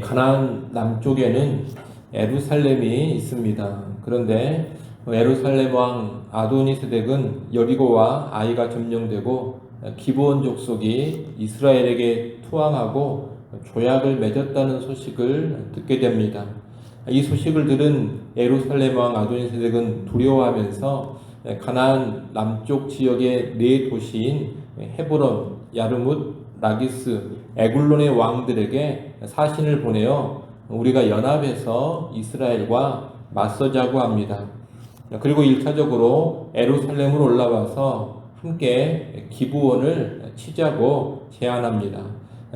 가나안 남쪽에는 예루살렘이 있습니다. 그런데 예루살렘 왕 아도니세덱은 여리고와 아이가 점령되고 기브온 족속이 이스라엘에게 투항하고 조약을 맺었다는 소식을 듣게 됩니다. 이 소식을 들은 예루살렘 왕 아도니세덱은 두려워하면서 가나안 남쪽 지역의 네 도시인 헤브론, 야르뭇, 라기스, 에굴론의 왕들에게 사신을 보내어 우리가 연합해서 이스라엘과 맞서자고 합니다. 그리고 1차적으로 예루살렘으로 올라와서 함께 기브온을 치자고 제안합니다.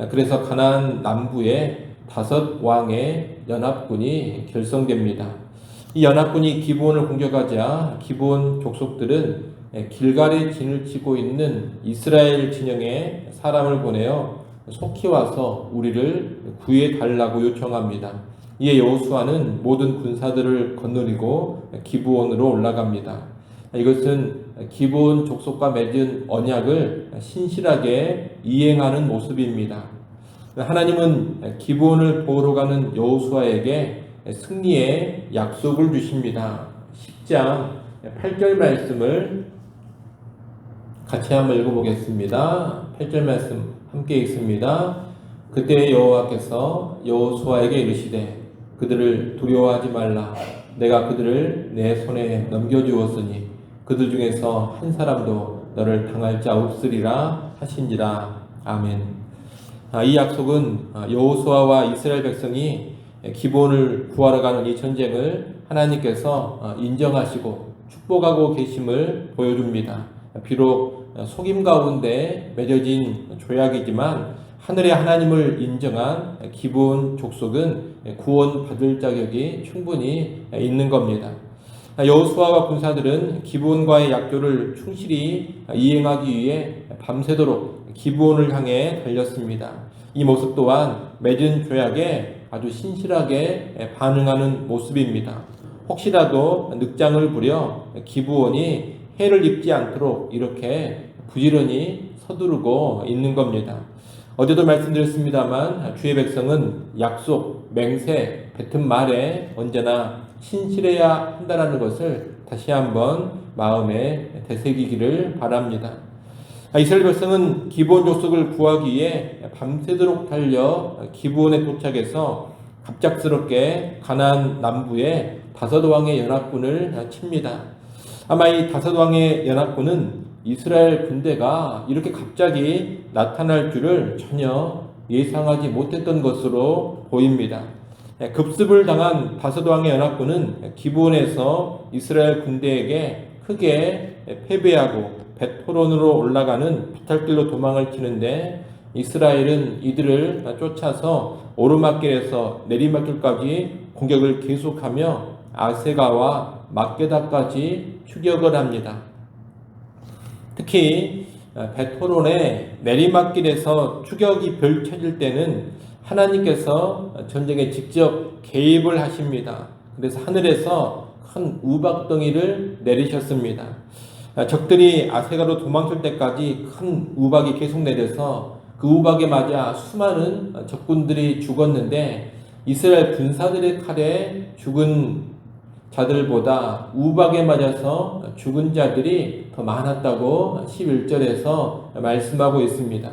그래서 가나안 남부에 5 왕의 연합군이 결성됩니다. 이 연합군이 기브온을 공격하자 기브온 족속들은 길갈에 진을 치고 있는 이스라엘 진영에 사람을 보내어 속히 와서 우리를 구해 달라고 요청합니다. 이에 여호수아는 모든 군사들을 거느리고 기브온으로 올라갑니다. 이것은 기브온 족속과 맺은 언약을 신실하게 이행하는 모습입니다. 하나님은 기브온을 보러 가는 여호수아에게 승리의 약속을 주십니다. 10장 8절 말씀을 같이 한번 읽어보겠습니다. 8절 말씀 함께 읽습니다. 그때 여호와께서 여호수아에게 이르시되 그들을 두려워하지 말라. 내가 그들을 내 손에 넘겨주었으니 그들 중에서 한 사람도 너를 당할 자 없으리라 하신지라. 아멘. 이 약속은 여호수아와 이스라엘 백성이 기브온을 구하러 가는 이 전쟁을 하나님께서 인정하시고 축복하고 계심을 보여줍니다. 비록 속임 가운데 맺어진 조약이지만 하늘의 하나님을 인정한 기브온 족속은 구원받을 자격이 충분히 있는 겁니다. 여호수아와 군사들은 기브온과의 약조를 충실히 이행하기 위해 밤새도록 기브온을 향해 달렸습니다. 이 모습 또한 맺은 조약에 아주 신실하게 반응하는 모습입니다. 혹시라도 늑장을 부려 기브온이 해를 입지 않도록 이렇게 부지런히 서두르고 있는 겁니다. 어제도 말씀드렸습니다만 주의 백성은 약속, 맹세, 뱉은 말에 언제나 신실해야 한다는 것을 다시 한번 마음에 되새기기를 바랍니다. 이스라엘 백성은 기브온 족속을 구하기 위해 밤새도록 달려 기브온에 도착해서 갑작스럽게 가나안 남부에 5 왕의 연합군을 칩니다. 아마 이 5 왕의 연합군은 이스라엘 군대가 이렇게 갑자기 나타날 줄을 전혀 예상하지 못했던 것으로 보입니다. 급습을 당한 5 왕의 연합군은 기브온에서 이스라엘 군대에게 크게 패배하고 벳호론으로 올라가는 비탈길로 도망을 치는데 이스라엘은 이들을 쫓아서 오르막길에서 내리막길까지 공격을 계속하며 아세가와 막게다까지 추격을 합니다. 특히 벳호론의 내리막길에서 추격이 펼쳐질 때는 하나님께서 전쟁에 직접 개입을 하십니다. 그래서 하늘에서 큰 우박덩이를 내리셨습니다. 적들이 아세가로 도망칠 때까지 큰 우박이 계속 내려서 그 우박에 맞아 수많은 적군들이 죽었는데 이스라엘 군사들의 칼에 죽은 자들보다 우박에 맞아서 죽은 자들이 더 많았다고 11절에서 말씀하고 있습니다.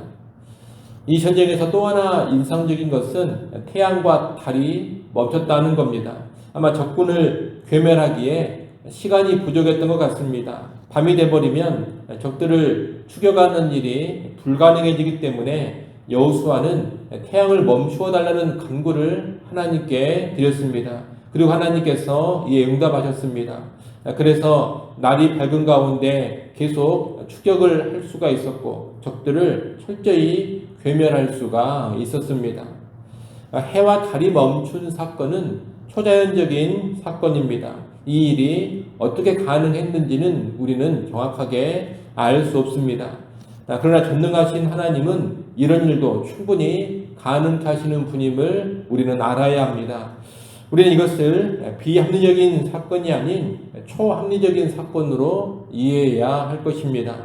이 전쟁에서 또 하나 인상적인 것은 태양과 달이 멈췄다는 겁니다. 아마 적군을 괴멸하기에 시간이 부족했던 것 같습니다. 밤이 돼버리면 적들을 추격하는 일이 불가능해지기 때문에 여호수아는 태양을 멈추어 달라는 간구를 하나님께 드렸습니다. 그리고 하나님께서 이에 응답하셨습니다. 그래서 날이 밝은 가운데 계속 추격을 할 수가 있었고 적들을 철저히 괴멸할 수가 있었습니다. 해와 달이 멈춘 사건은 초자연적인 사건입니다. 이 일이 어떻게 가능했는지는 우리는 정확하게 알 수 없습니다. 그러나 전능하신 하나님은 이런 일도 충분히 가능케 하시는 분임을 우리는 알아야 합니다. 우리는 이것을 비합리적인 사건이 아닌 초합리적인 사건으로 이해해야 할 것입니다.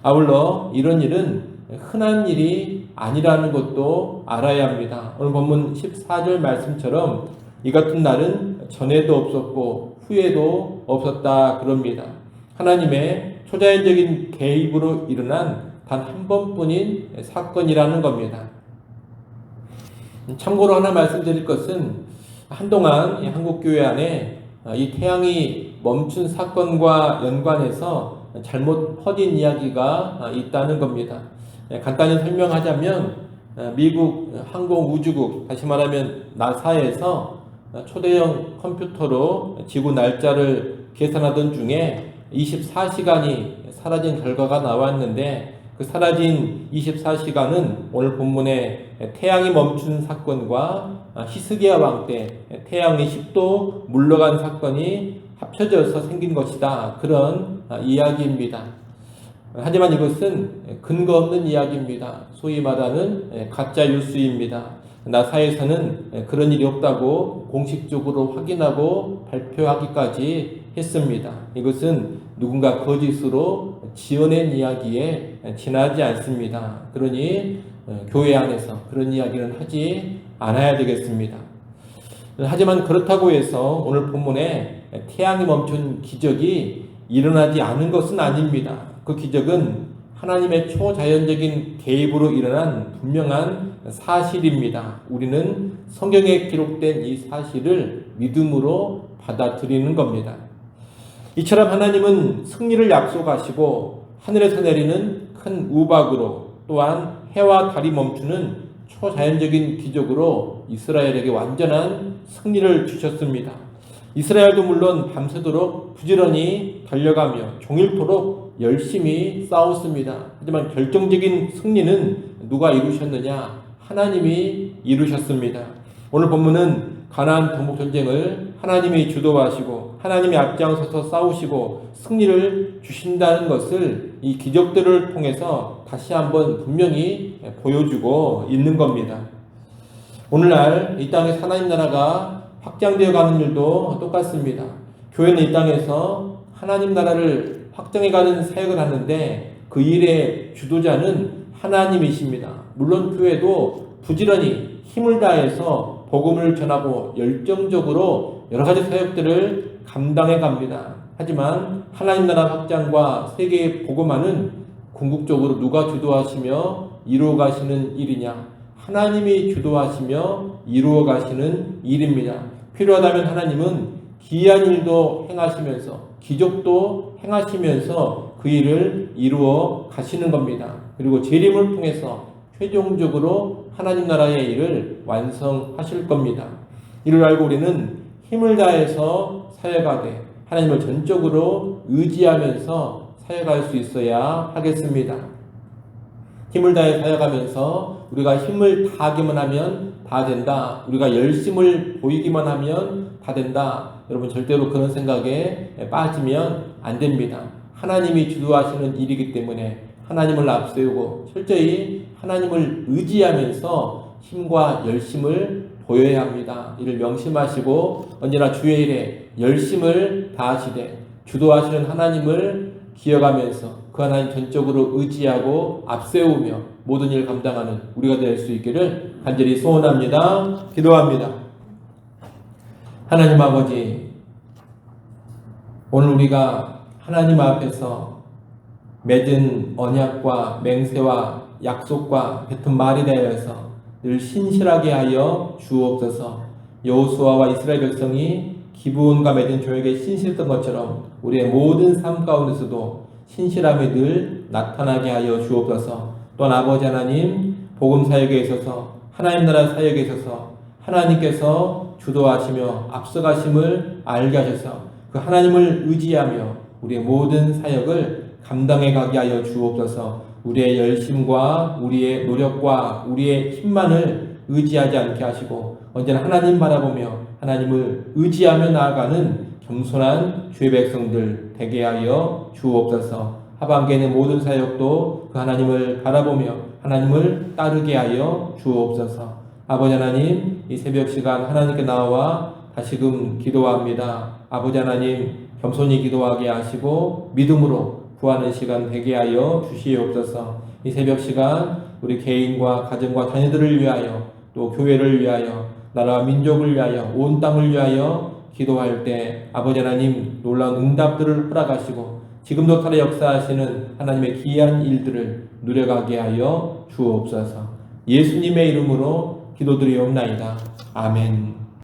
아울러 이런 일은 흔한 일이 아니라는 것도 알아야 합니다. 오늘 본문 14절 말씀처럼 이 같은 날은 전에도 없었고 후에도 없었다 그럽니다. 하나님의 초자연적인 개입으로 일어난 단 한 번뿐인 사건이라는 겁니다. 참고로 하나 말씀드릴 것은 한동안 한국교회 안에 이 태양이 멈춘 사건과 연관해서 잘못 퍼진 이야기가 있다는 겁니다. 간단히 설명하자면 미국 항공우주국, 다시 말하면 나사에서 초대형 컴퓨터로 지구 날짜를 계산하던 중에 24시간이 사라진 결과가 나왔는데 그 사라진 24시간은 오늘 본문의 태양이 멈춘 사건과 히스기야 왕 때 태양이 10도 물러간 사건이 합쳐져서 생긴 것이다. 그런 이야기입니다. 하지만 이것은 근거 없는 이야기입니다. 소위 말하는 가짜 뉴스입니다. 나사에서는 그런 일이 없다고 공식적으로 확인하고 발표하기까지 했습니다. 이것은 누군가 거짓으로 지어낸 이야기에 지나지 않습니다. 그러니 교회 안에서 그런 이야기는 하지 않아야 되겠습니다. 하지만 그렇다고 해서 오늘 본문에 태양이 멈춘 기적이 일어나지 않은 것은 아닙니다. 그 기적은 하나님의 초자연적인 개입으로 일어난 분명한 사실입니다. 우리는 성경에 기록된 이 사실을 믿음으로 받아들이는 겁니다. 이처럼 하나님은 승리를 약속하시고 하늘에서 내리는 큰 우박으로 또한 해와 달이 멈추는 초자연적인 기적으로 이스라엘에게 완전한 승리를 주셨습니다. 이스라엘도 물론 밤새도록 부지런히 달려가며 종일토록 열심히 싸웠습니다. 하지만 결정적인 승리는 누가 이루셨느냐? 하나님이 이루셨습니다. 오늘 본문은 가나안 동북 전쟁을 하나님이 주도하시고 하나님이 앞장서서 싸우시고 승리를 주신다는 것을 이 기적들을 통해서 다시 한번 분명히 보여주고 있는 겁니다. 오늘날 이 땅에서 하나님 나라가 확장되어 가는 일도 똑같습니다. 교회는 이 땅에서 하나님 나라를 확장해가는 사역을 하는데 그 일의 주도자는 하나님이십니다. 물론 교회도 부지런히 힘을 다해서 복음을 전하고 열정적으로 여러 가지 사역들을 감당해 갑니다. 하지만 하나님 나라 확장과 세계의 복음화는 궁극적으로 누가 주도하시며 이루어 가시는 일이냐? 하나님이 주도하시며 이루어 가시는 일입니다. 필요하다면 하나님은 기이한 일도 행하시면서 기적도 행하시면서 그 일을 이루어 가시는 겁니다. 그리고 재림을 통해서 최종적으로 하나님 나라의 일을 완성하실 겁니다. 이를 알고 우리는 힘을 다해서 사역하되 하나님을 전적으로 의지하면서 사역할 수 있어야 하겠습니다. 힘을 다해 사역하면서 우리가 힘을 다하기만 하면 다 된다. 우리가 열심을 보이기만 하면 다 된다. 여러분 절대로 그런 생각에 빠지면 안 됩니다. 하나님이 주도하시는 일이기 때문에 하나님을 앞세우고 철저히 하나님을 의지하면서 힘과 열심을 보여야 합니다. 이를 명심하시고 언제나 주의 일에 열심을 다하시되 주도하시는 하나님을 기억하면서 그 하나님 전적으로 의지하고 앞세우며 모든 일을 감당하는 우리가 될 수 있기를 간절히 소원합니다. 기도합니다. 하나님 아버지, 오늘 우리가 하나님 앞에서 맺은 언약과 맹세와 약속과 뱉은 말에 대하여서 늘 신실하게 하여 주옵소서. 여호수아와 이스라엘 백성이 기브온과 맺은 조약에 신실했던 것처럼 우리의 모든 삶 가운데서도 신실함이 늘 나타나게 하여 주옵소서. 또한 아버지 하나님, 복음 사역에 있어서 하나님 나라 사역에 있어서 하나님께서 주도하시며 앞서가심을 알게 하셔서 그 하나님을 의지하며 우리의 모든 사역을 감당해 가게 하여 주옵소서. 우리의 열심과 우리의 노력과 우리의 힘만을 의지하지 않게 하시고 언제나 하나님 바라보며 하나님을 의지하며 나아가는 겸손한 주의 백성들 되게 하여 주옵소서. 하반기에는 모든 사역도 그 하나님을 바라보며 하나님을 따르게 하여 주옵소서. 아버지 하나님, 이 새벽 시간 하나님께 나와 다시금 기도합니다. 아버지 하나님, 겸손히 기도하게 하시고 믿음으로 구하는 시간 되게 하여 주시옵소서. 이 새벽 시간 우리 개인과 가정과 자녀들을 위하여 또 교회를 위하여 나라와 민족을 위하여 온 땅을 위하여 기도할 때 아버지 하나님 놀라운 응답들을 허락하시고 지금도 살아 역사하시는 하나님의 기이한 일들을 누려가게 하여 주옵소서. 예수님의 이름으로 기도드리옵나이다. 아멘.